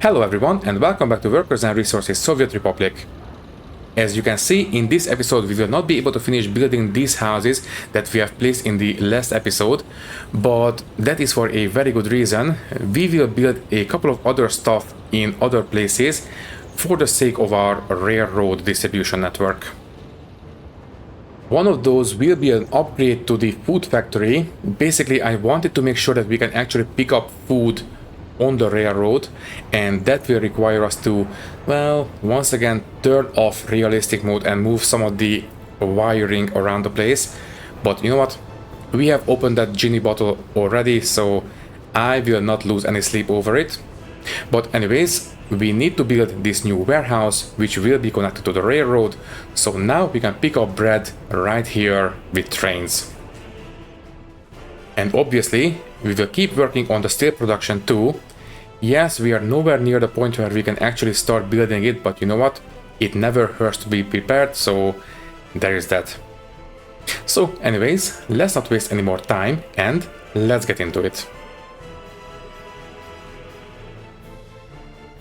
Hello everyone and welcome back to Workers and Resources Soviet Republic. As you can see, in this episode we will not be able to finish building these houses that we have placed in the last episode, but that is for a very good reason. We will build a couple of other stuff in other places for the sake of our railroad distribution network. One of those will be an upgrade to the food factory. Basically, I wanted to make sure that we can actually pick up food on the railroad, and that will require us to, well, once again turn off realistic mode and move some of the wiring around the place. But you know what, we have opened that genie bottle already, so I will not lose any sleep over it. But anyways, we need to build this new warehouse which will be connected to the railroad, so now we can pick up bread right here with trains. And obviously we will keep working on the steel production too. Yes, we are nowhere near the point where we can actually start building it, but you know what? It never hurts to be prepared, so there is that. So anyways, let's not waste any more time and let's get into it.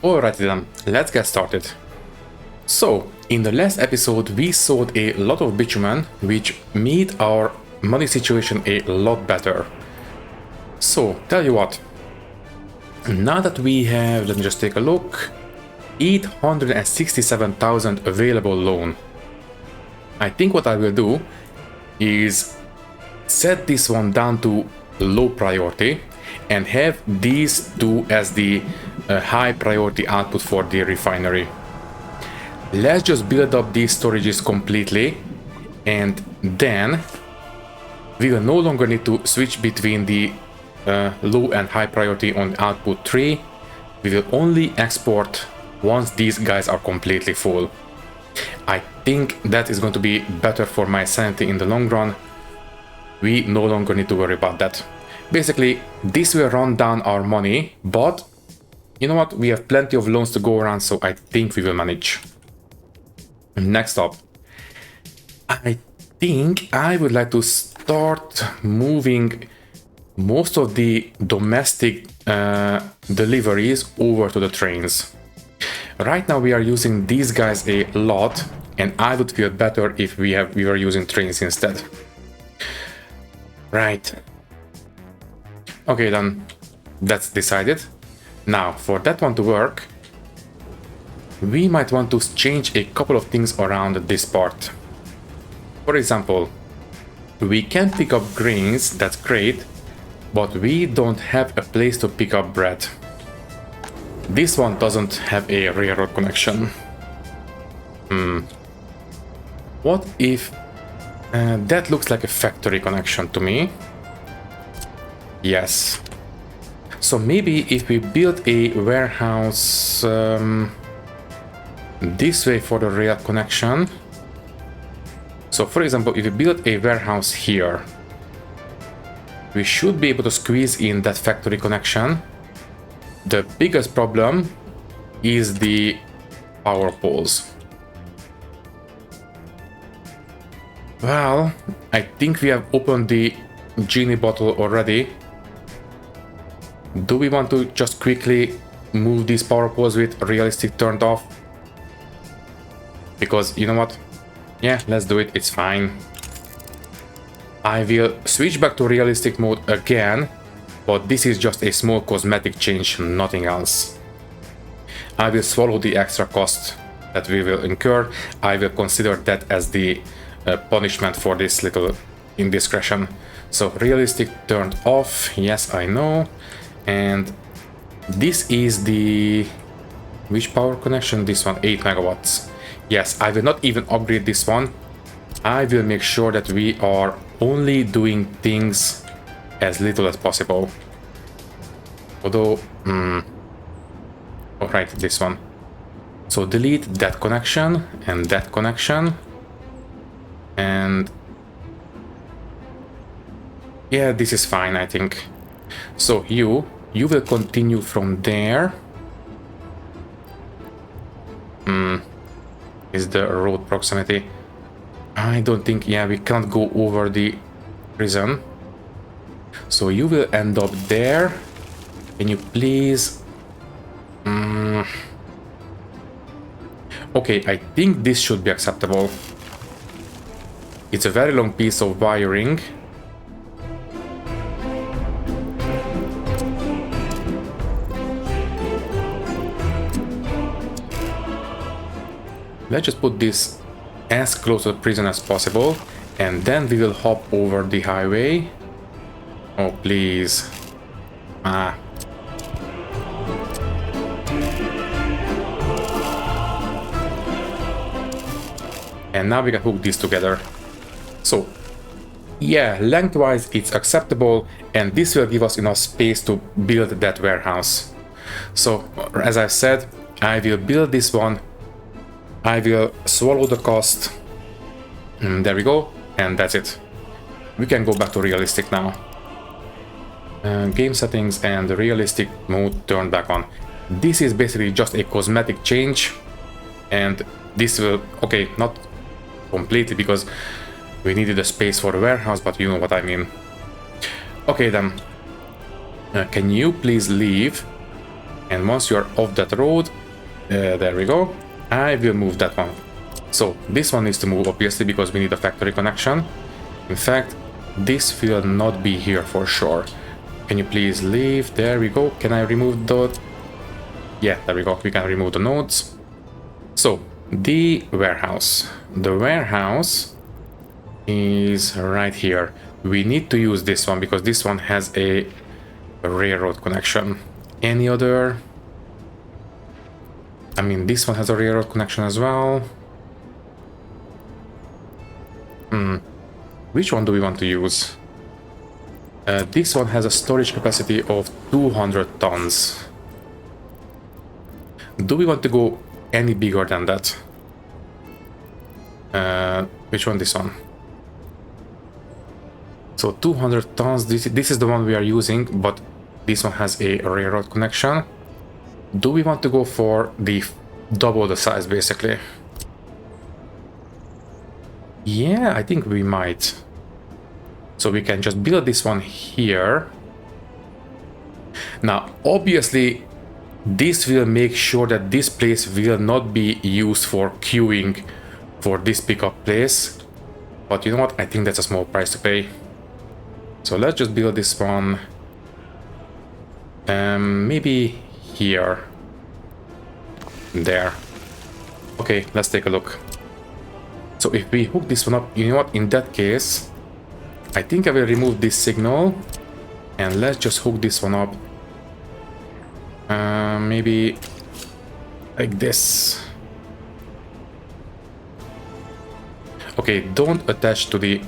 Alrighty then, let's get started. So, in the last episode we sold a lot of bitumen, which made our money situation a lot better. So, tell you what, now that we have, let me just take a look, 867,000 available loan. I think what I will do is set this one down to low priority and have these two as the high priority output for the refinery. Let's just build up these storages completely, and then we will no longer need to switch between the low and high priority on output 3. We will only export once these guys are completely full. I think that is going to be better for my sanity in the long run. We no longer need to worry about that. Basically, this will run down our money, but you know what? We have plenty of loans to go around, so I think we will manage. Next up, I think I would like to start moving most of the domestic deliveries over to the trains. Right now we are using these guys a lot, and I would feel better if we were using trains instead. Right. Okay then, that's decided. Now, for that one to work, we might want to change a couple of things around this part. For example, we can pick up grains, that's great, but we don't have a place to pick up bread. This one doesn't have a railroad connection. What if that looks like a factory connection to me? Yes. So maybe if we build a warehouse this way for the rail connection. So for example, if we build a warehouse here, we should be able to squeeze in that factory connection. The biggest problem is the power poles. Well, I think we have opened the genie bottle already. Do we want to just quickly move these power poles with realistic turned off? Because you know what? Yeah, let's do it, it's fine. I will switch back to realistic mode again, but this is just a small cosmetic change, nothing else. I will swallow the extra cost that we will incur. I will consider that as the punishment for this little indiscretion. So realistic turned off, yes, I know. And this is the... which power connection? This one, 8 megawatts. Yes, I will not even upgrade this one. I will make sure that we are only doing things as little as possible. Although, alright, this one. So delete that connection and that connection. And yeah, this is fine, I think. So you will continue from there. Is the road proximity? I don't think, yeah, we can't go over the prison. So you will end up there. Can you please Okay, I think this should be acceptable. It's a very long piece of wiring. Let's just put this as close to the prison as possible, and then we will hop over the highway. Oh, please. Ah. And now we can hook these together. So, yeah, lengthwise it's acceptable, and this will give us enough space to build that warehouse. So, as I said, I will build this one. I will swallow the cost. There we go, and that's it. We can go back to realistic now. Game settings and the realistic mode turned back on. This is basically just a cosmetic change, and this will, okay, not completely because we needed a space for the warehouse, but you know what I mean. Okay then, can you please leave? And once you're off that road, there we go, I will move that one. So this one needs to move obviously because we need a factory connection. In fact, this will not be here for sure. Can you please leave? There we go. Can I remove the... Yeah, there we go. We can remove the nodes. So, the warehouse. The warehouse is right here. We need to use this one because this one has a railroad connection. Any other? I mean, this one has a railroad connection as well. Which one do we want to use? This one has a storage capacity of 200 tons. Do we want to go any bigger than that? Which one? This one. So 200 tons, this is the one we are using, but this one has a railroad connection. Do we want to go for the double the size basically? Yeah, I think we might. So we can just build this one here. Now, obviously, this will make sure that this place will not be used for queuing for this pickup place. But you know what? I think that's a small price to pay. So let's just build this one. Maybe here. There. Okay, let's take a look. So if we hook this one up, you know what? In that case, I think I will remove this signal and let's just hook this one up. Maybe like this. Okay, don't attach to the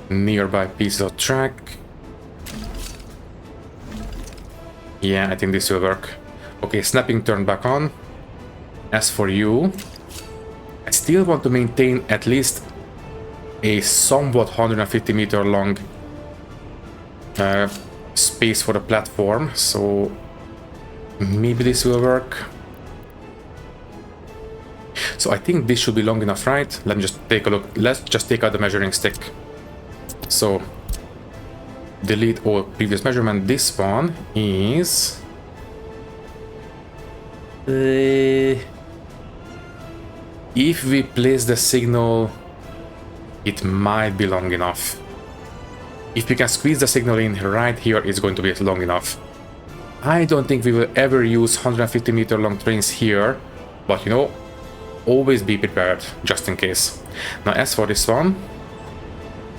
nearby piece of track. Yeah, I think this will work. Okay, snapping turned back on. As for you, I still want to maintain at least a somewhat 150 meter long space for the platform, so maybe this will work. So I think this should be long enough, right? Let me just take a look. Let's just take out the measuring stick. So delete all previous measurement. This one is if we place the signal, it might be long enough. If we can squeeze the signal in right here, it's going to be long enough. I don't think we will ever use 150 meter long trains here, but you know, always be prepared just in case. Now as for this one,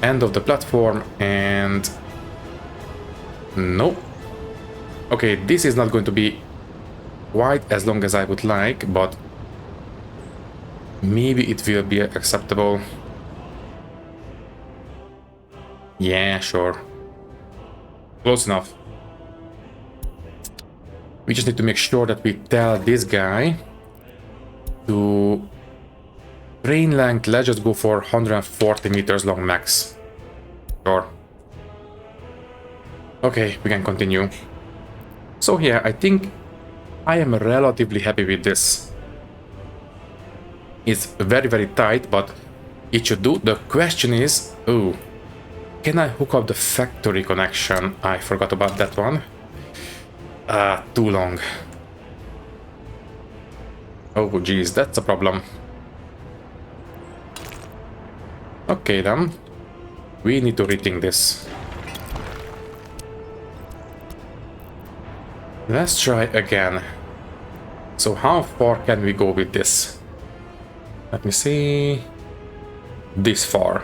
end of the platform, and no. Okay, this is not going to be quite as long as I would like, but maybe it will be acceptable. Yeah, sure. Close enough. We just need to make sure that we tell this guy to train length, let's just go for 140 meters long max. Sure. Okay, we can continue. So yeah, I think I am relatively happy with this. It's very, very tight, but it should do. The question is, oh, can I hook up the factory connection? I forgot about that one. Too long. Oh geez, that's a problem. Okay then, we need to rethink this. Let's try again. So how far can we go with this? Let me see. This far.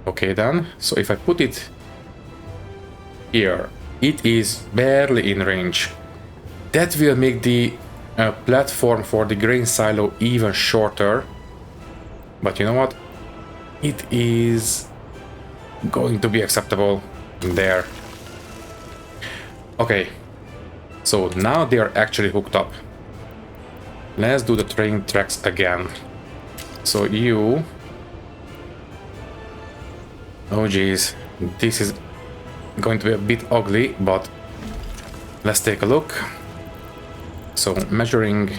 Okay then, so if I put it here, it is barely in range. That will make the platform for the grain silo even shorter. But you know what? It is going to be acceptable there. Okay, so now they are actually hooked up. Let's do the train tracks again. So you... Oh geez, this is going to be a bit ugly, but let's take a look. So measuring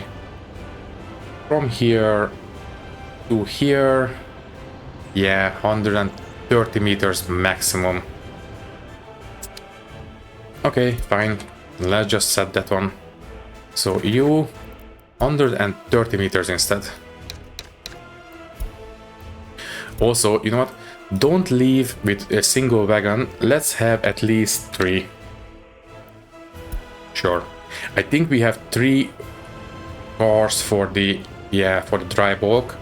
from here to here, yeah, 130 meters maximum. Okay, fine, let's just set that one. So you 130 meters instead. Also, you know what? Don't leave with a single wagon. Let's have at least 3. Sure. I think we have 3 cars for the, yeah, for the dry bulk.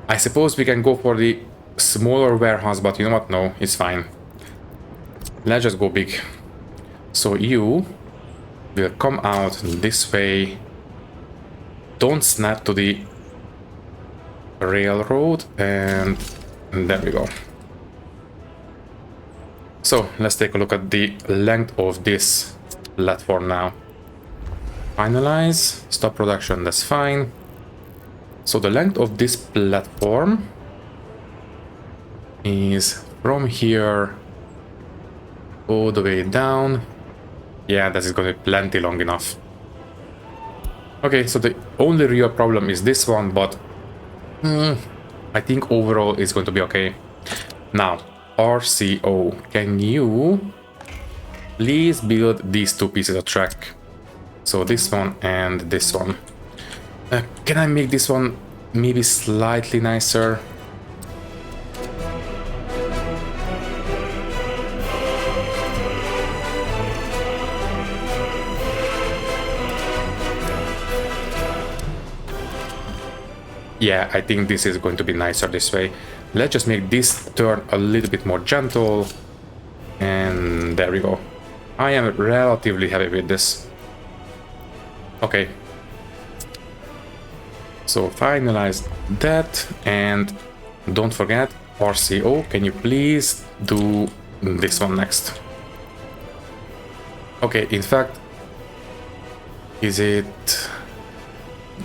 I suppose we can go for the smaller warehouse, but you know what? No, it's fine. Let's just go big. So you will come out this way. Don't snap to the railroad, and there we go. So let's take a look at the length of this platform now. Finalize, stop production, that's fine. So the length of this platform is from here all the way down. Yeah, that is going to be plenty long enough. Okay, so the only real problem is this one, but I think overall it's going to be okay. Now, RCO, can you please build these 2 pieces of track? So this one and this one. Can I make this one maybe slightly nicer? Yeah, I think this is going to be nicer this way. Let's just make this turn a little bit more gentle. And there we go. I am relatively happy with this. Okay. So finalize that, and don't forget RCO, can you please do this one next? Okay, in fact, is it...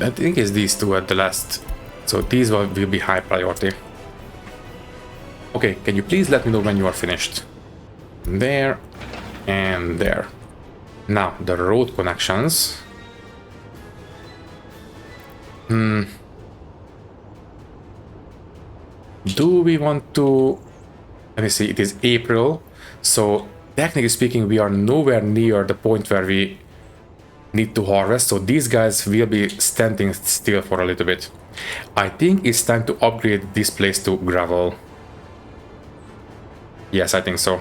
I think it's these 2 at the last. So these will be high priority. Okay, can you please let me know when you are finished? There and there. Now, the road connections. Do we want to... Let me see, it is April. So, technically speaking, we are nowhere near the point where we need to harvest. So, these guys will be standing still for a little bit. I think it's time to upgrade this place to gravel. Yes, I think so.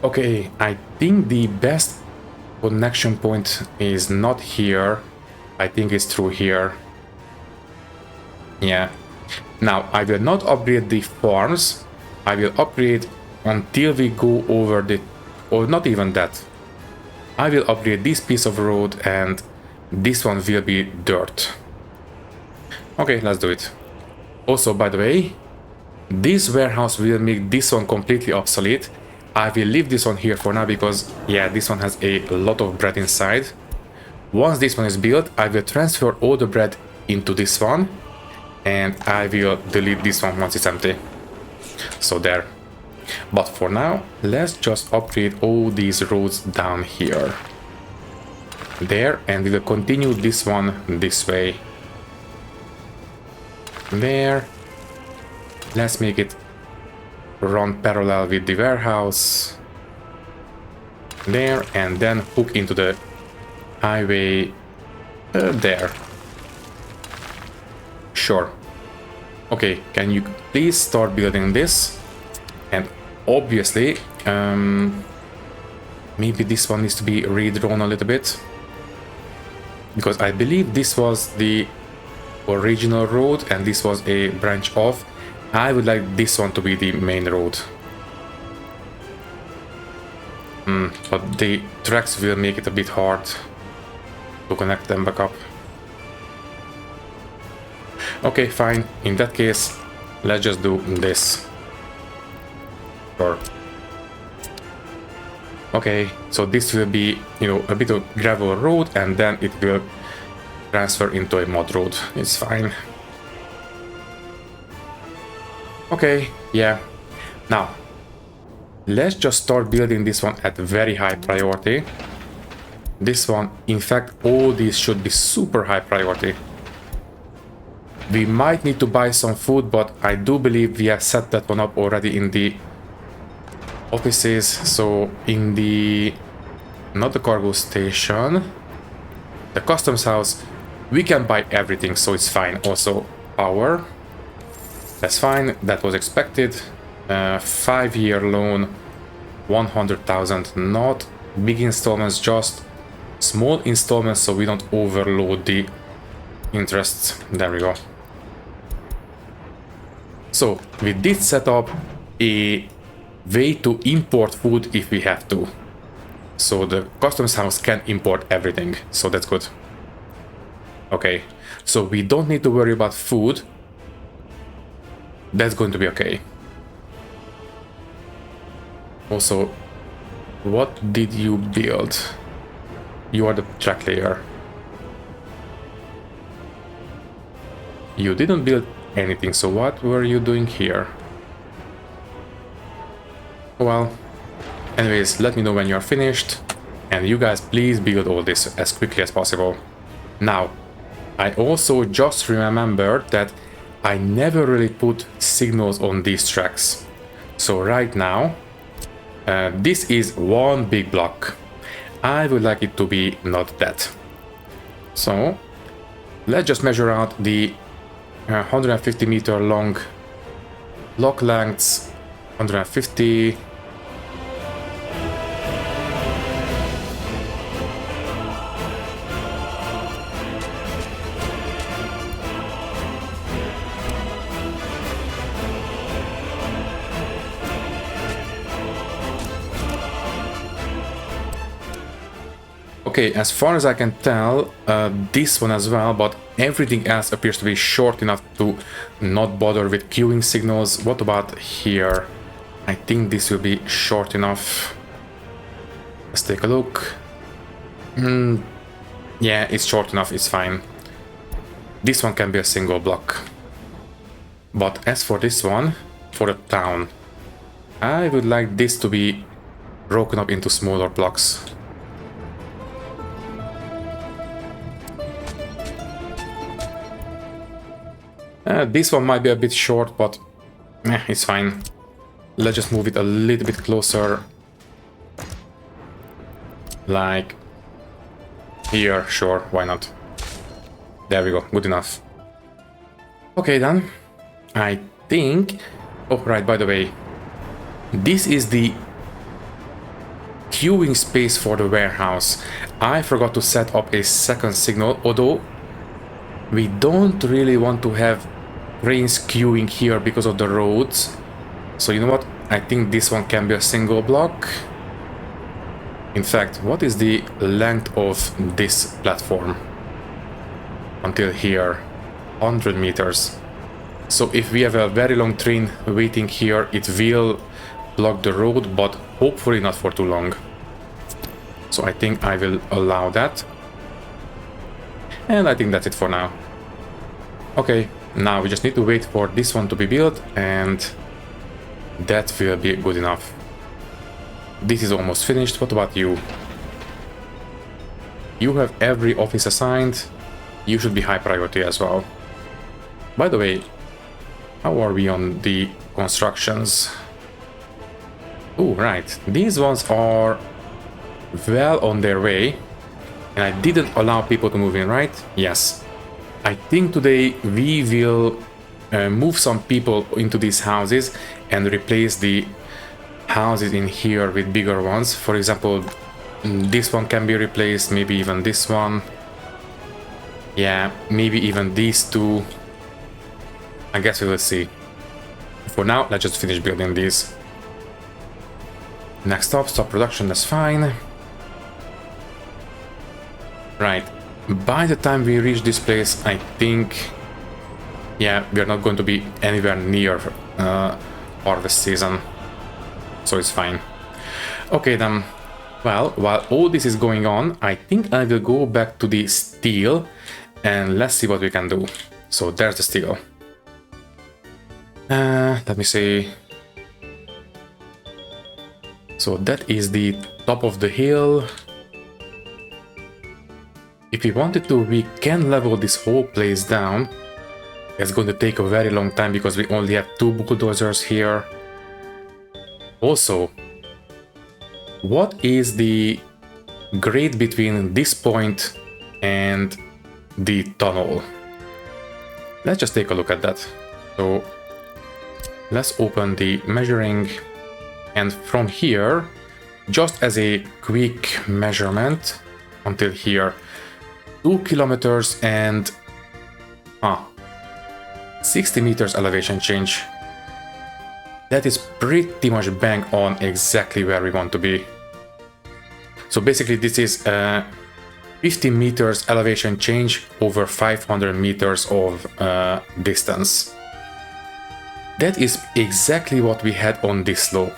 Okay, I think the best connection point is not here. I think it's through here. Yeah. Now, I will not upgrade the farms. I will upgrade until we go over the... or not even that. I will upgrade this piece of road, and this one will be dirt. Okay, let's do it. Also, by the way, this warehouse will make this one completely obsolete. I will leave this one here for now because, yeah, this one has a lot of bread inside. Once this one is built, I will transfer all the bread into this one, and I will delete this one once it's empty. So there. But for now, let's just upgrade all these roads down here. There, and we will continue this one this way. There. Let's make it run parallel with the warehouse. There, and then hook into the highway there. Sure. Okay, can you please start building this? And obviously, maybe this one needs to be redrawn a little bit, because I believe this was the original road and this was a branch off. I would like this one to be the main road. But the tracks will make it a bit hard to connect them back up. Okay, fine. In that case, let's just do this. Sure. Okay, so this will be, you know, a bit of gravel road, and then it will transfer into a mud road. It's fine. Okay, yeah. Now, let's just start building this one at very high priority. This one, in fact, all these should be super high priority. We might need to buy some food, but I do believe we have set that one up already in the offices. So in the, not the cargo station, the customs house, we can buy everything, so it's fine. Also power, that's fine, that was expected. 5-year loan, 100,000, not big installments, just small installments so we don't overload the interests. There we go. So we did set up a way to import food if we have to. So the customs house can import everything, so that's good. Okay, so we don't need to worry about food. That's going to be okay. Also, what did you build? You are the track layer. You didn't build anything, so what were you doing here? Well, anyways, let me know when you're finished, and you guys please build all this as quickly as possible. Now, I also just remembered that I never really put signals on these tracks. So right now, this is one big block. I would like it to be not that. So let's just measure out the 150 meter long block lengths. 150. Okay, as far as I can tell, this one as well, but everything else appears to be short enough to not bother with queuing signals. What about here? I think this will be short enough. Let's take a look. Yeah, it's short enough, it's fine. This one can be a single block. But as for this one, for the town, I would like this to be broken up into smaller blocks. This one might be a bit short, but it's fine. Let's just move it a little bit closer. Like here, sure, why not? There we go, good enough. Okay then, I think... Oh, right, by the way, this is the queuing space for the warehouse. I forgot to set up a second signal, although we don't really want to have trains queuing here because of the roads. So you know what? I think this one can be a single block. In fact, what is the length of this platform? Until here, 100 meters. So if we have a very long train waiting here, it will block the road, but hopefully not for too long. So I think I will allow that. And I think that's it for now. Okay, now we just need to wait for this one to be built, and that will be good enough. This is almost finished. What about you? You have every office assigned. You should be high priority as well. By the way, How are we on the constructions? Oh, right. These ones are well on their way. And I didn't allow people to move in, right? Yes. I think today we will move some people into these houses and replace the houses in here with bigger ones. For example, this one can be replaced, maybe even this one. Yeah, maybe even these two. I guess we will see. For now, let's just finish building these. Next up, stop production, that's fine. Right. By the time we reach this place, I think... yeah, we are not going to be anywhere near harvest season. So it's fine. Okay then. Well, while all this is going on, I think I will go back to the steel and let's see what we can do. So there's the steel. Let me see. So that is the top of the hill. If we wanted to, we can level this whole place down. It's going to take a very long time because we only have 2 bulldozers here. Also, what is the grade between this point and the tunnel? Let's just take a look at that. So let's open the measuring, and from here, just as a quick measurement until here, 2 kilometers and 60 meters elevation change. That is pretty much bang on exactly where we want to be. So basically this is 50 meters elevation change over 500 meters of distance. That is exactly what we had on this slope.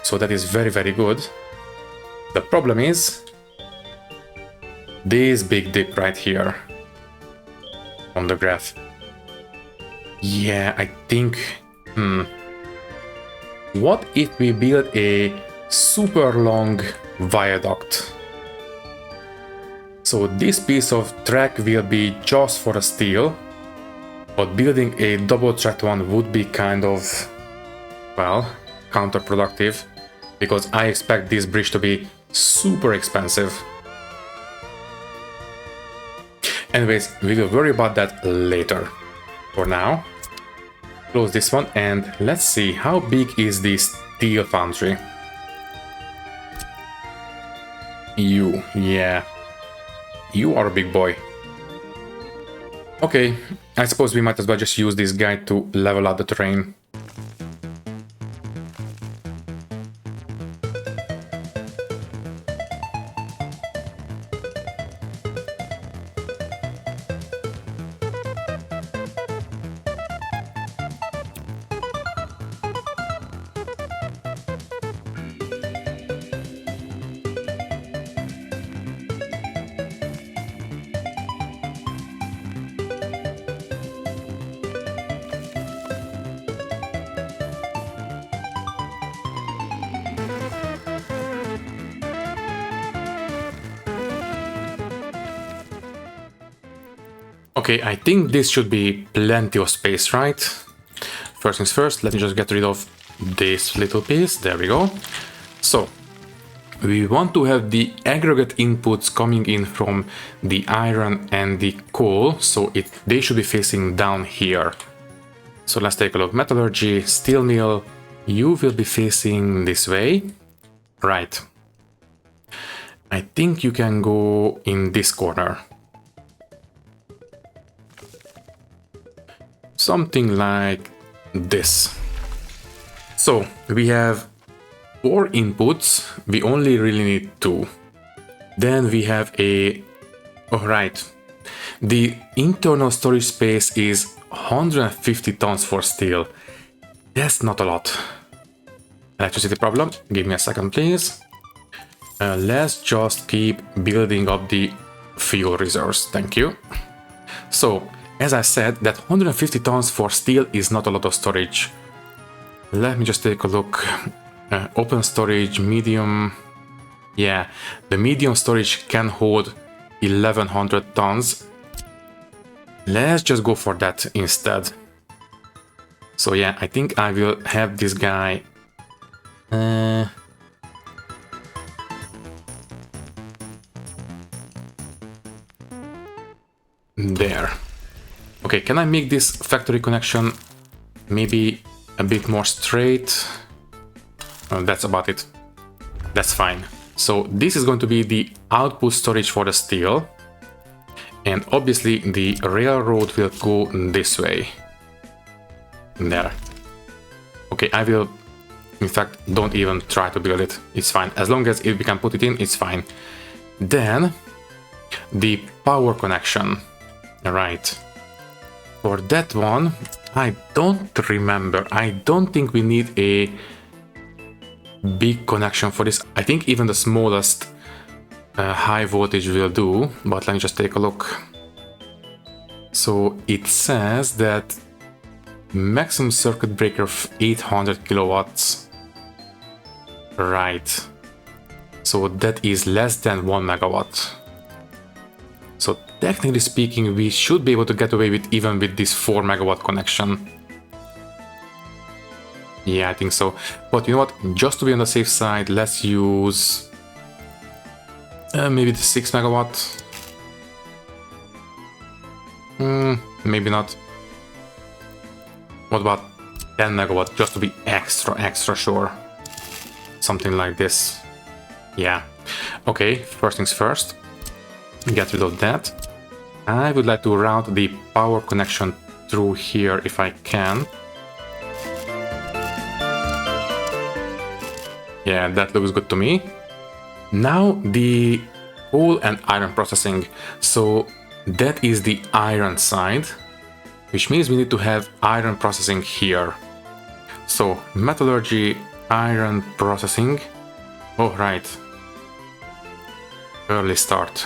So that is very, very good. The problem is this big dip right here on the graph. Yeah, I think... what if we build a super long viaduct? So this piece of track will be just for a steel, but building a double track one would be kind of, well, counterproductive, because I expect this bridge to be super expensive. Anyways, we will worry about that later. For now, close this one and let's see how big is this steel foundry. Yeah, you are a big boy. Okay, I suppose we might as well just use this guy to level out the terrain. Okay, I think this should be plenty of space, right? First things first, let me just get rid of this little piece. There we go. So, we want to have the aggregate inputs coming in from the iron and the coal, so they should be facing down here. So let's take a look. Metallurgy, steel mill, you will be facing this way. Right. I think you can go in this corner. Something like this. So we have 4 inputs, we only really need 2. Then we have a... oh right, the internal storage space is 150 tons for steel. That's not a lot. Electricity problem, give me a second please. Let's just keep building up the fuel reserves, thank you. So, as I said, that 150 tons for steel is not a lot of storage. Let me just take a look. Open storage, medium. Yeah, the medium storage can hold 1100 tons. Let's just go for that instead. So yeah, I think I will have this guy... there. Okay, can I make this factory connection maybe a bit more straight? That's about it. That's fine. So this is going to be the output storage for the steel. And obviously the railroad will go this way. There. Okay, I will... In fact, don't even try to build it. It's fine. As long as we can put it in, it's fine. Then, the power connection. Right. For that one, I don't remember. I don't think we need a big connection for this. I think even the smallest high voltage will do. But let me just take a look. So it says that maximum circuit breaker of 800 kilowatts. Right. So that is less than 1 megawatt. So technically speaking, we should be able to get away with even with this 4 megawatt connection. Yeah, I think so. But you know what? Just to be on the safe side, let's use maybe the 6 megawatt. Maybe not. What about 10 megawatt, just to be extra sure? Something like this. Yeah. Okay, first things first. Get rid of that. I would like to route the power connection through here if I can. Yeah, that looks good to me. Now the coal and iron processing. So that is the iron side, which means we need to have iron processing here. So metallurgy, iron processing. Oh, right. Early start.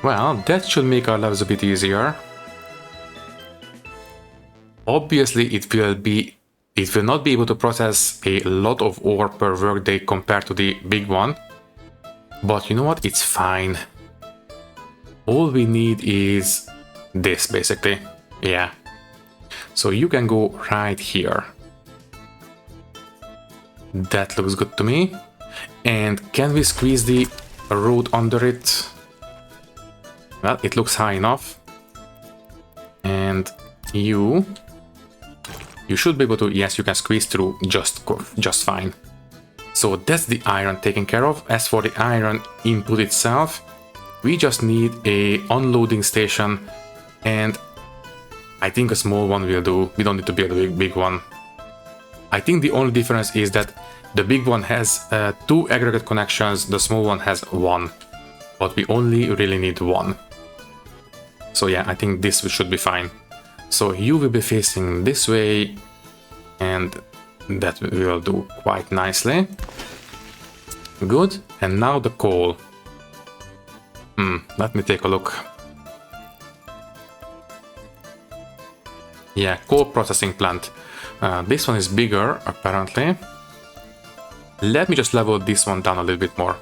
Well, that should make our lives a bit easier. Obviously, it will not be able to process a lot of ore per workday compared to the big one. But you know what? It's fine. All we need is this, basically. Yeah. So you can go right here. That looks good to me. And can we squeeze the road under it? Well, it looks high enough. And you should be able to, yes, you can squeeze through just fine. So that's the iron taken care of. As for the iron input itself, we just need a unloading station, and I think a small one will do. We don't need to build a big one. I think the only difference is that the big one has 2 aggregate connections, the small one has 1. But we only really need 1. So yeah, I think this should be fine. So you will be facing this way, and that will do quite nicely. Good. And now the coal. Let me take a look. Yeah, coal processing plant. This one is bigger, apparently. Let me just level this one down a little bit more.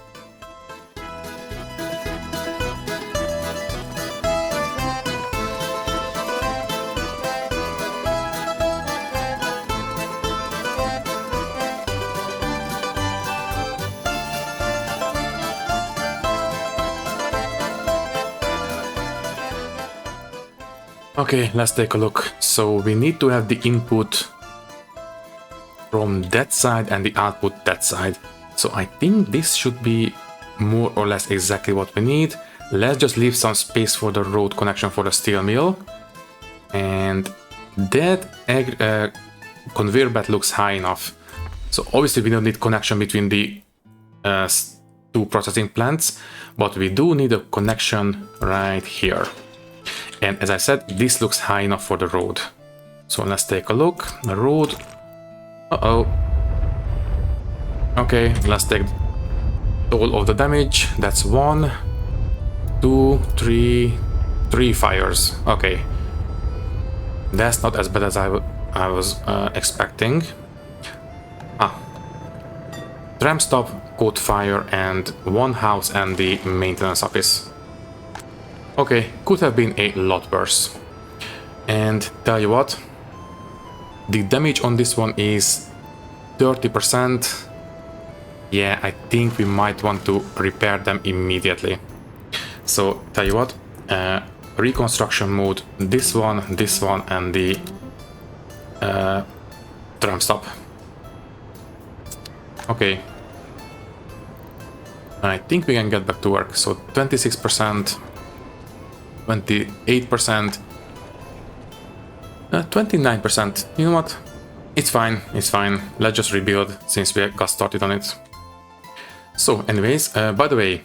Okay, let's take a look. So we need to have the input from that side and the output that side. So I think this should be more or less exactly what we need. Let's just leave some space for the road connection for the steel mill. And that conveyor belt looks high enough. So obviously we don't need connection between the 2 processing plants, but we do need a connection right here. And as I said, this looks high enough for the road. So let's take a look. The road. Uh-oh. Okay, let's take all of the damage. That's 1, 2, 3 fires. Okay. That's not as bad as I was expecting. Tram stop, caught fire, and 1 house and the maintenance office. Okay, could have been a lot worse. And tell you what, The damage on this one is 30%. Yeah, I think we might want to repair them immediately. So, tell you what, reconstruction mode, this one, and the tram stop. Okay. I think we can get back to work. So 26%, 28%, 29%. You know what? It's fine, it's fine. Let's just rebuild since we got started on it. So anyways, by the way,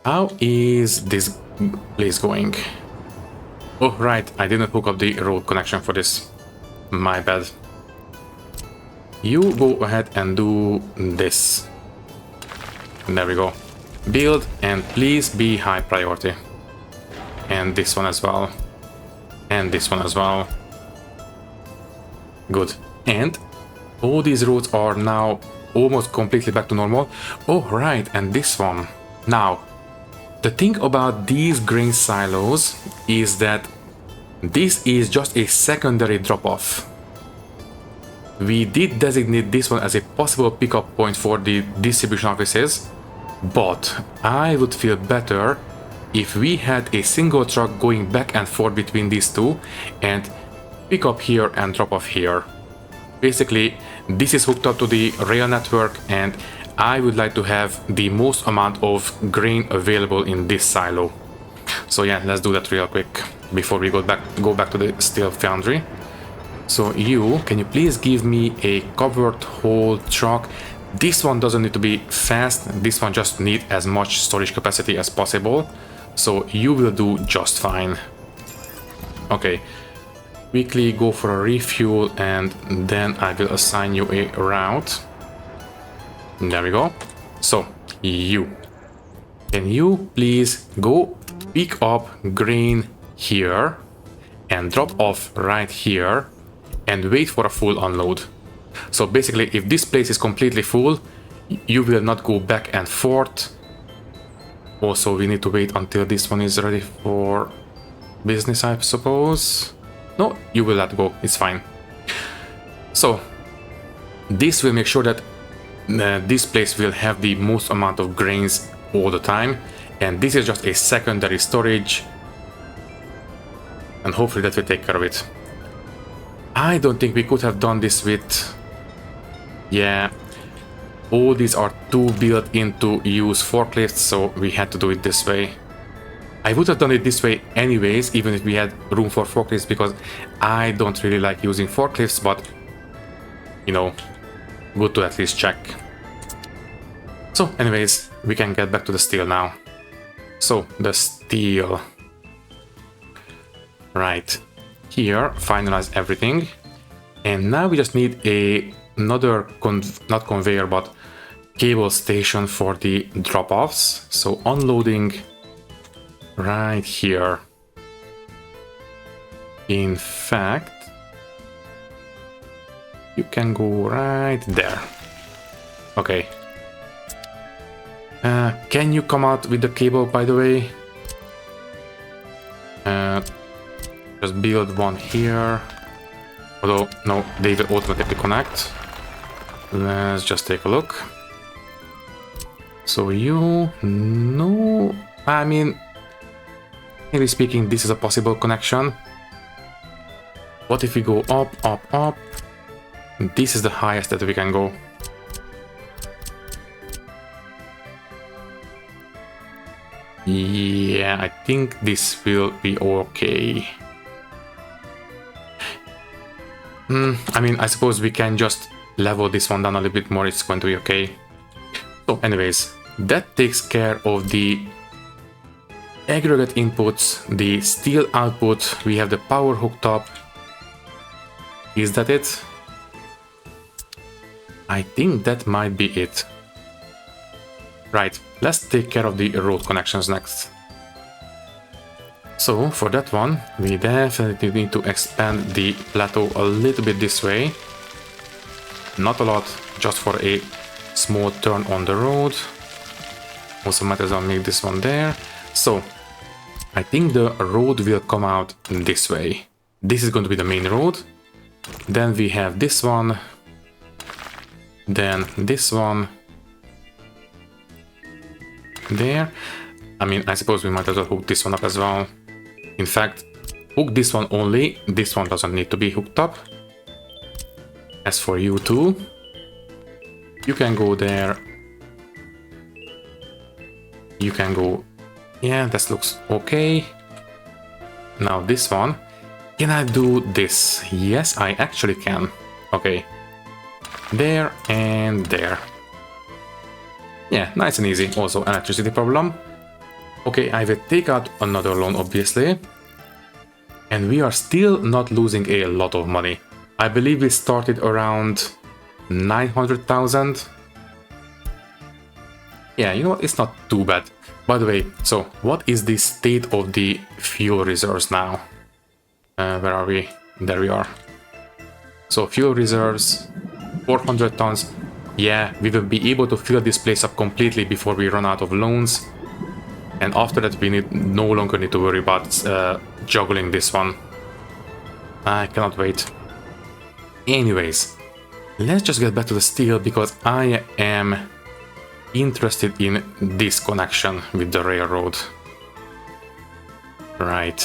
how is this place going? Oh, right, I didn't hook up the road connection for this. My bad. You go ahead and do this. There we go. Build, and please be high priority. And this one as well. And this one as well. Good. And all these roads are now almost completely back to normal. Oh, right, and this one. Now, the thing about these grain silos is that this is just a secondary drop-off. We did designate this one as a possible pickup point for the distribution offices, but I would feel better if we had a single truck going back and forth between these two and pick up here and drop off here. Basically, this is hooked up to the rail network, and I would like to have the most amount of grain available in this silo. So yeah, let's do that real quick before we go back to the steel foundry. So can you please give me a covered whole truck? This one doesn't need to be fast, this one just needs as much storage capacity as possible. So you will do just fine. Okay, quickly go for a refuel, and then I will assign you a route. There we go. So can you please go pick up grain here and drop off right here and wait for a full unload. So basically, if this place is completely full, you will not go back and forth. Also, we need to wait until this one is ready for business, I suppose. No, you will let go, it's fine. So this will make sure that this place will have the most amount of grains all the time, and this is just a secondary storage, and hopefully that will take care of it. I don't think we could have done this with... Yeah, all these are too built in to use forklifts, so we had to do it this way. I would have done it this way anyways, even if we had room for forklifts, because I don't really like using forklifts, but you know, good to at least check. So anyways, we can get back to the steel now. So the steel, right here, finalize everything, and now we just need another not conveyor but cable station for the drop-offs. So unloading right here. In fact, you can go right there. Okay. Can you come out with the cable, by the way? Just build one here. Although, no, they will automatically connect. Let's just take a look. So no, I mean, really speaking, this is a possible connection. What if we go up, up, up? This is the highest that we can go. Yeah, I think this will be okay. I mean, I suppose we can just level this one down a little bit more, it's going to be okay. So anyways, that takes care of the aggregate inputs, the steel output, we have the power hooked up. Is that it? I think that might be it. Right, let's take care of the road connections next. So for that one, we definitely need to expand the plateau a little bit this way. Not a lot, just for a small turn on the road. Also might as well make this one there. So I think the road will come out this way. This is going to be the main road. Then we have this one. Then this one. There. I mean, I suppose we might as well hook this one up as well. In fact, hook this one only. This one doesn't need to be hooked up. As for you two, you can go there. You can go. Yeah, that looks okay. Now this one. Can I do this? Yes, I actually can. Okay. There and there. Yeah, nice and easy. Also, electricity problem. Okay, I will take out another loan, obviously. And we are still not losing a lot of money. I believe we started around 900,000. Yeah, you know what? It's not too bad. By the way, so what is the state of the fuel reserves now? Where are we? There we are. So fuel reserves, 400 tons. Yeah, we will be able to fill this place up completely before we run out of loans. And after that, we no longer need to worry about juggling this one. I cannot wait. Anyways, let's just get back to the steel because I am interested in this connection with the railroad. Right.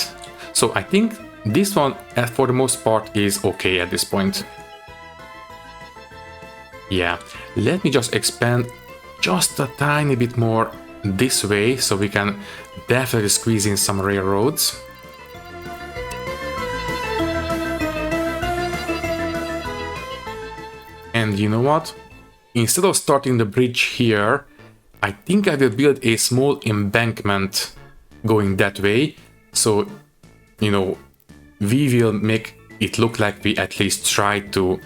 So I think this one, for the most part, is okay at this point. Yeah, let me just expand just a tiny bit more this way so we can definitely squeeze in some railroads. And you know what? Instead of starting the bridge here, I think I will build a small embankment going that way. So, you know, we will make it look like we at least try to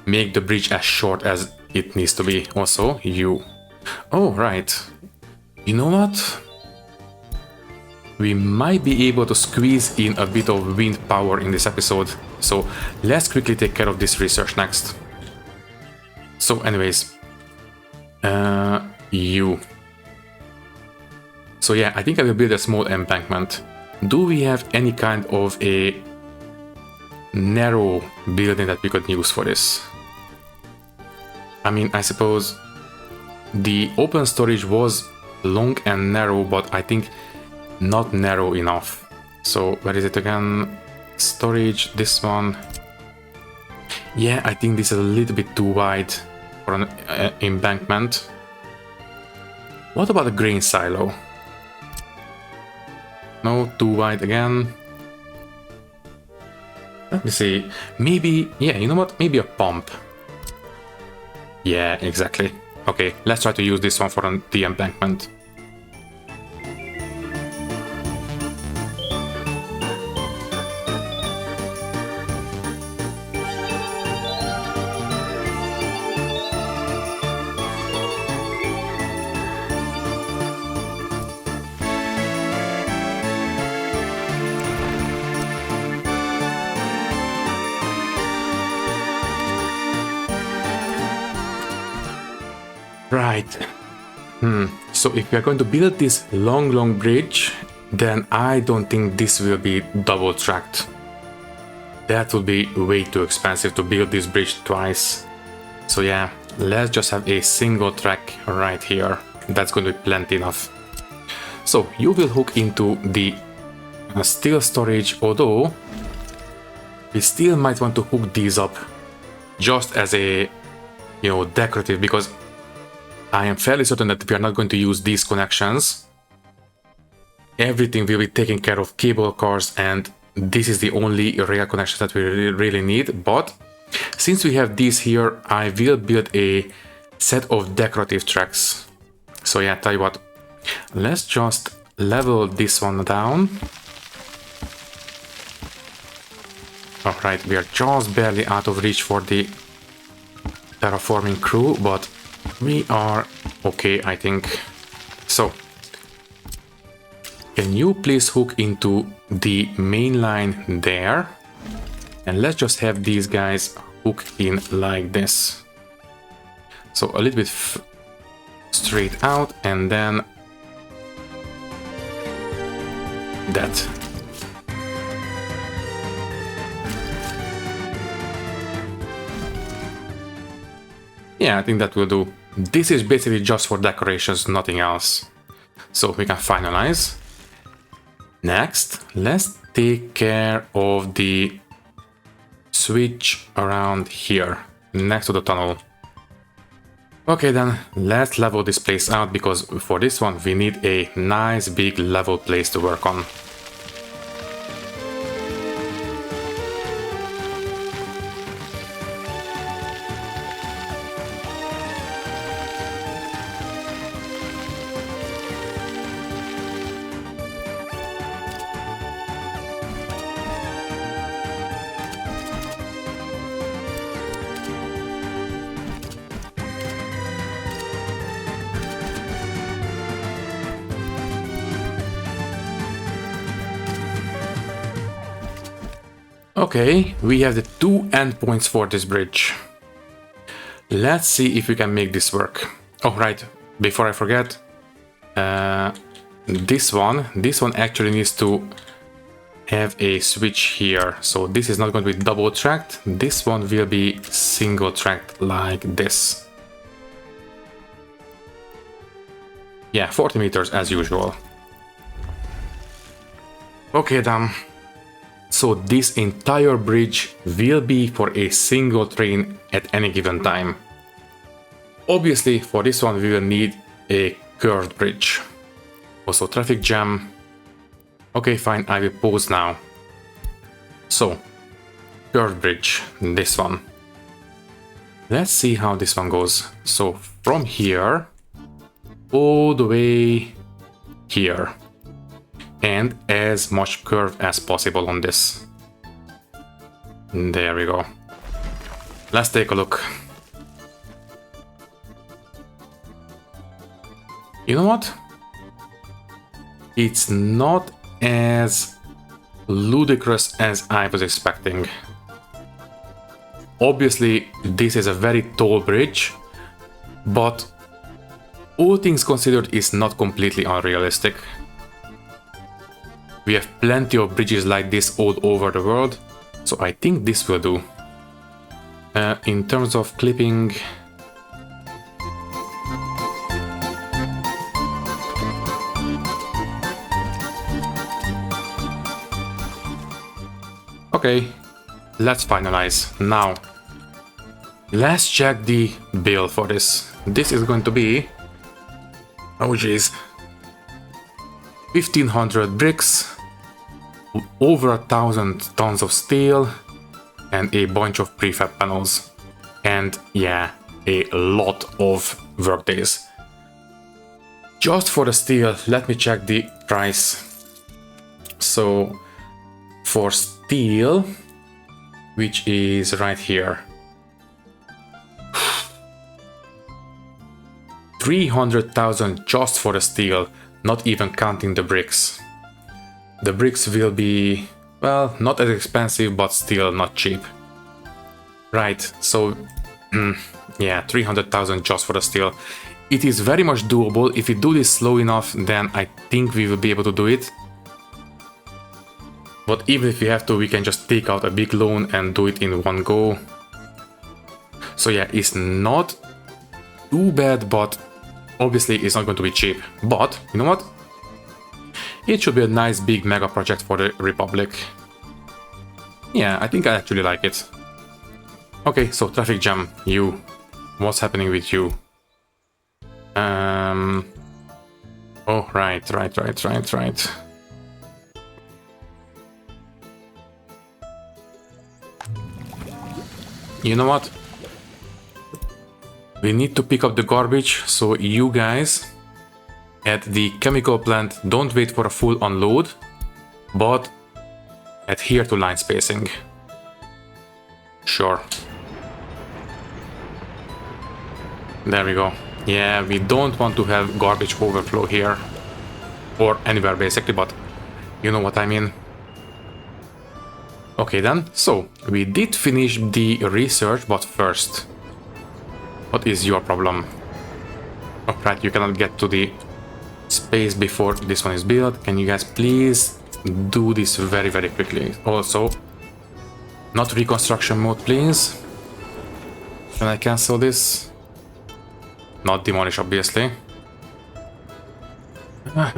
make the bridge as short as it needs to be. Also, you. Oh, right. You know what? We might be able to squeeze in a bit of wind power in this episode. So let's quickly take care of this research next. So anyways, you. So yeah, I think I will build a small embankment. Do we have any kind of a narrow building that we could use for this? I mean, I suppose the open storage was long and narrow, but I think not narrow enough. So where is it again? Storage, this one. Yeah, I think this is a little bit too wide for an embankment. What about a grain silo? No, too wide again. Let me see. Maybe, yeah, you know what? Maybe a pump. Yeah, exactly. Okay, let's try to use this one for the embankment. Right. So if we are going to build this long bridge, then I don't think this will be double tracked. That would be way too expensive to build this bridge twice. So yeah, let's just have a single track right here. That's going to be plenty enough. So you will hook into the steel storage, although we still might want to hook these up just as a, you know, decorative, because I am fairly certain that we are not going to use these connections. Everything will be taken care of cable cars, and this is the only rail connection that we really need. But since we have these here, I will build a set of decorative tracks. So yeah, tell you what, let's just level this one down. Alright, we are just barely out of reach for the terraforming crew, but we are okay, I think. So, can you please hook into the main line there? And let's just have these guys hook in like this. So a little bit straight out, and then that. Yeah, I think that will do. This is basically just for decorations, nothing else. So we can finalize. Next, let's take care of the switch around here, next to the tunnel. Okay then, let's level this place out, because for this one we need a nice big level place to work on. Okay, we have the two endpoints for this bridge. Let's see if we can make this work. Oh, right, before I forget, this one actually needs to have a switch here. So this is not going to be double tracked. This one will be single tracked like this. Yeah, 40 meters as usual. Okay then. So this entire bridge will be for a single train at any given time. Obviously, for this one we will need a curved bridge. Also traffic jam. Okay, fine, I will pause now. So, curved bridge, this one. Let's see how this one goes. So from here, all the way here. And as much curve as possible on this. There we go. Let's take a look. You know what? It's not as ludicrous as I was expecting. Obviously, this is a very tall bridge, but all things considered, it's not completely unrealistic. We have plenty of bridges like this all over the world, so I think this will do. In terms of clipping... Okay, let's finalize. Now, let's check the bill for this. This is going to be... oh jeez. 1500 bricks, over 1000 tons of steel, and a bunch of prefab panels. And yeah, a lot of workdays. Just for the steel, let me check the price. So, for steel, which is right here, 300,000 just for the steel. Not even counting the bricks. The bricks will be, well, not as expensive, but still not cheap. Right, so, yeah, 300,000 just for the steel. It is very much doable. If we do this slow enough, then I think we will be able to do it. But even if we have to, we can just take out a big loan and do it in one go. So yeah, it's not too bad, but obviously it's not going to be cheap. But, you know what? It should be a nice big mega project for the Republic. Yeah, I think I actually like it. Okay, so traffic jam, you. What's happening with you? Oh, right. You know what? We need to pick up the garbage, so you guys at the chemical plant don't wait for a full unload, but adhere to line spacing. Sure. There we go. Yeah, we don't want to have garbage overflow here. Or anywhere basically, but you know what I mean. Okay then, so we did finish the research, but first, what is your problem? Oh, right, you cannot get to the space before this one is built. Can you guys please do this very, very quickly? Also, not reconstruction mode, please. Can I cancel this? not demolish, obviously.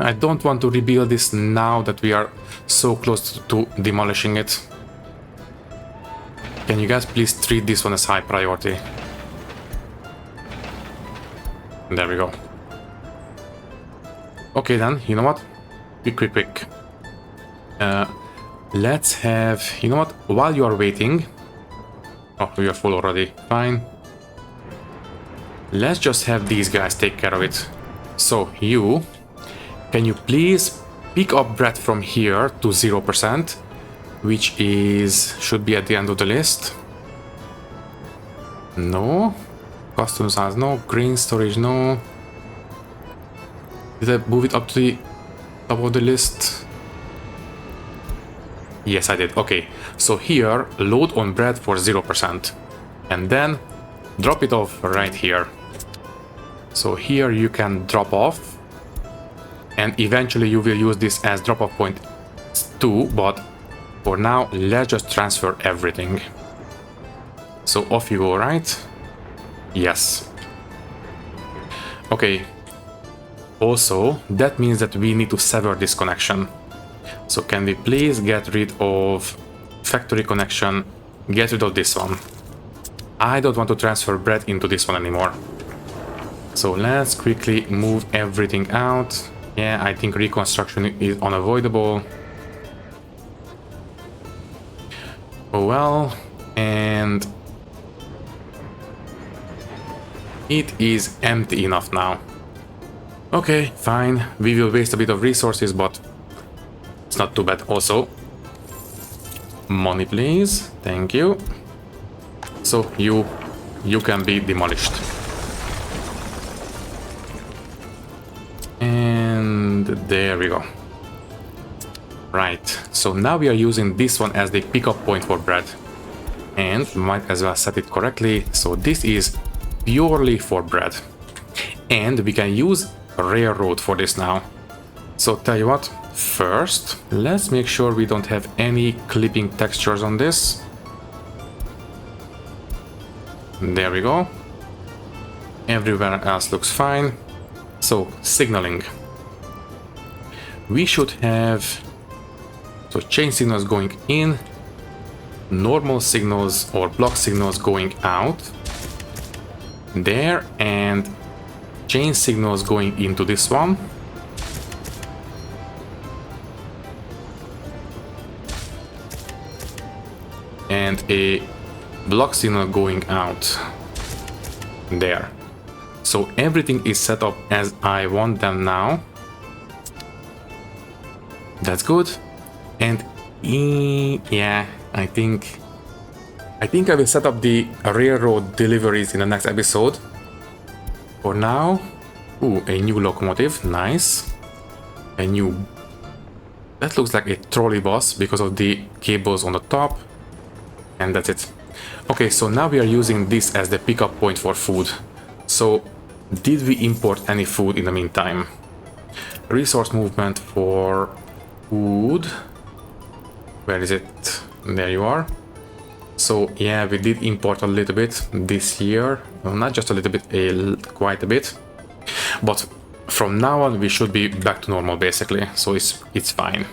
I don't want to rebuild this now that we are so close to demolishing it. Can you guys please treat this one as high priority? There we go. Okay then, you know what? Quick. Let's have... You know what? While you are waiting... Oh, we are full already. Fine. Let's just have these guys take care of it. So, you... Can you please pick up bread from here to 0%? Which is... should be at the end of the list. No. Custom size, no. Grain storage, no. Did I move it up to the top of the list? Yes, I did. Okay. So here, load on bread for 0%. And then drop it off right here. So here you can drop off. And eventually you will use this as drop-off point too, but for now, let's just transfer everything. So off you go, right? Yes. Okay. Also, that means that we need to sever this connection. So can we please get rid of factory connection, get rid of this one. I don't want to transfer bread into this one anymore. So let's quickly move everything out. Yeah, I think reconstruction is unavoidable. Oh well, and it is empty enough now. Okay, fine. We will waste a bit of resources, but it's not too bad. Also, money please. Thank you. So you can be demolished. And there we go. Right, so now we are using this one as the pickup point for bread. And might as well set it correctly. So this is purely for bread. And we can use railroad for this now. So tell you what, first, let's make sure we don't have any clipping textures on this. There we go. Everywhere else looks fine. So, signaling. We should have... So, chain signals going in, normal signals or block signals going out. There, and chain signals going into this one. And a block signal going out. There. So everything is set up as I want them now. That's good. And yeah, I think I will set up the railroad deliveries in the next episode. For now, ooh, a new locomotive, nice. A new... That looks like a trolley bus because of the cables on the top. And that's it. Okay, so now we are using this as the pickup point for food. So, did we import any food in the meantime? Resource movement for food. Where is it? There you are. So, yeah, we did import a little bit this year. Well, not just a little bit, quite a bit. But from now on, we should be back to normal, basically. So, it's fine.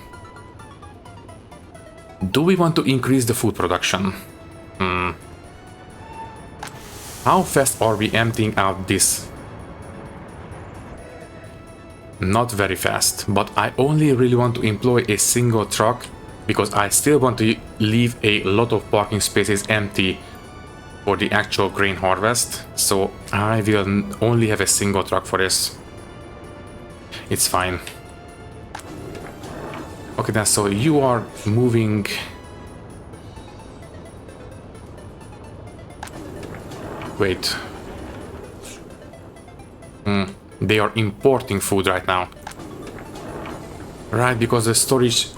Do we want to increase the food production? How fast are we emptying out this? Not very fast, but I only really want to employ a single truck because I still want to leave a lot of parking spaces empty for the actual grain harvest. So I will only have a single truck for this. It's fine. Okay, then so you are moving... Wait. They are importing food right now. Right, because the storage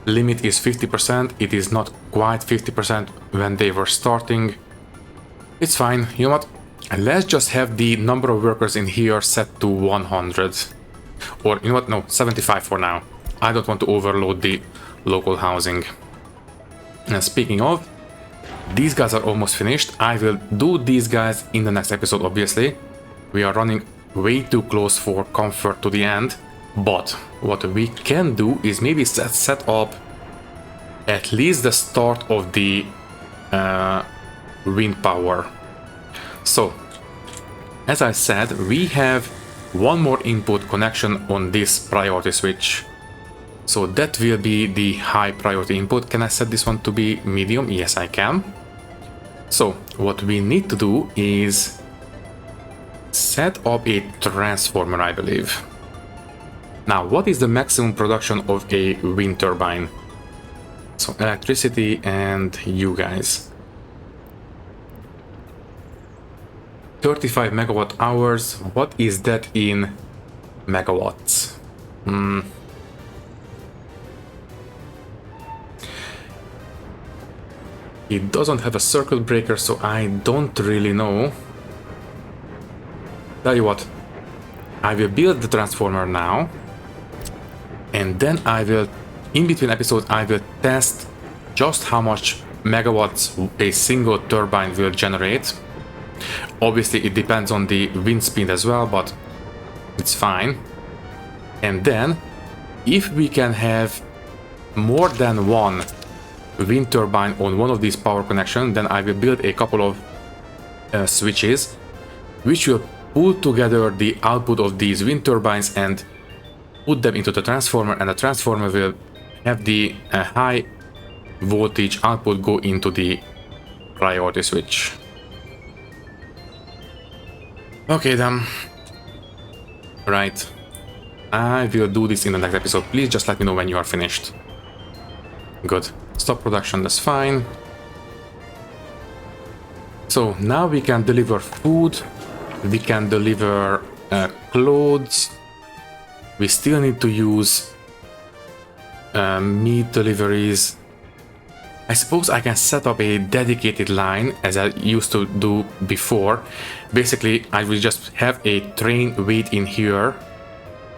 limit is 50%. It is not quite 50% when they were starting. It's fine. You know what? Let's just have the number of workers in here set to 100. Or, you know what? No, 75 for now. I don't want to overload the local housing. And speaking of, these guys are almost finished. I will do these guys in the next episode, obviously. we are running way too close for comfort to the end. But what we can do is maybe set up at least the start of the wind power. So, as I said, we have one more input connection on this priority switch. So that will be the high priority input. Can I set this one to be medium? Yes, I can. So what we need to do is set up a transformer, I believe. Now, what is the maximum production of a wind turbine? So electricity and you guys. 35 megawatt hours. What is that in megawatts? It doesn't have a circuit breaker, so I don't really know. Tell you what, I will build the transformer now, and then I will, in between episodes, I will test just how much megawatts a single turbine will generate. Obviously, it depends on the wind speed as well, but it's fine. And then, if we can have more than one wind turbine on one of these power connections, then I will build a couple of switches which will pull together the output of these wind turbines and put them into the transformer, and the transformer will have the high voltage output go into the priority switch. Okay then. Right. I will do this in the next episode. Please just let me know when you are finished. Good. Stop production, that's fine. So now we can deliver food, we can deliver clothes. We still need to use meat deliveries. I suppose I can set up a dedicated line as I used to do before. Basically, I will just have a train wait in here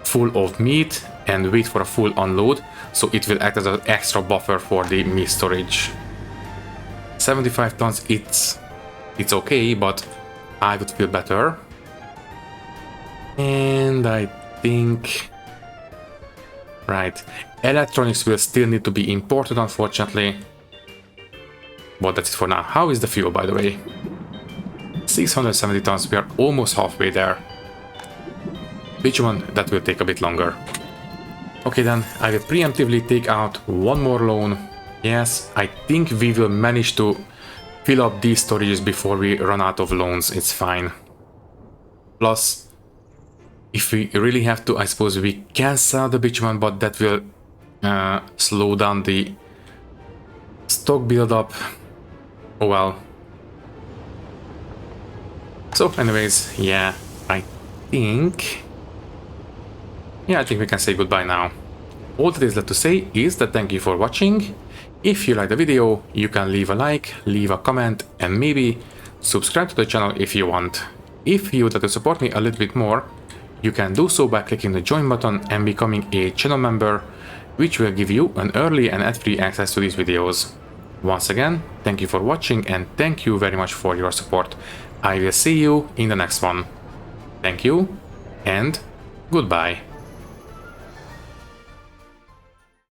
full of meat and wait for a full unload, so it will act as an extra buffer for the meat storage. 75 tons, it's okay, but I would feel better. And I think... Right, electronics will still need to be imported, unfortunately. But that's it for now. How is the fuel, by the way? 670 tons, we are almost halfway there. Bitumen, that will take a bit longer. Okay then, I will preemptively take out one more loan. Yes, I think we will manage to fill up these storages before we run out of loans, it's fine. Plus, if we really have to, I suppose we can sell the bitumen, but that will slow down the stock build-up. Oh well. So anyways, yeah, I think we can say goodbye now. All that is left to say is that thank you for watching. If you liked the video, you can leave a like, leave a comment, and maybe subscribe to the channel if you want. If you would like to support me a little bit more, you can do so by clicking the join button and becoming a channel member, which will give you an early and ad-free access to these videos. Once again, thank you for watching and thank you very much for your support. I will see you in the next one. Thank you and goodbye.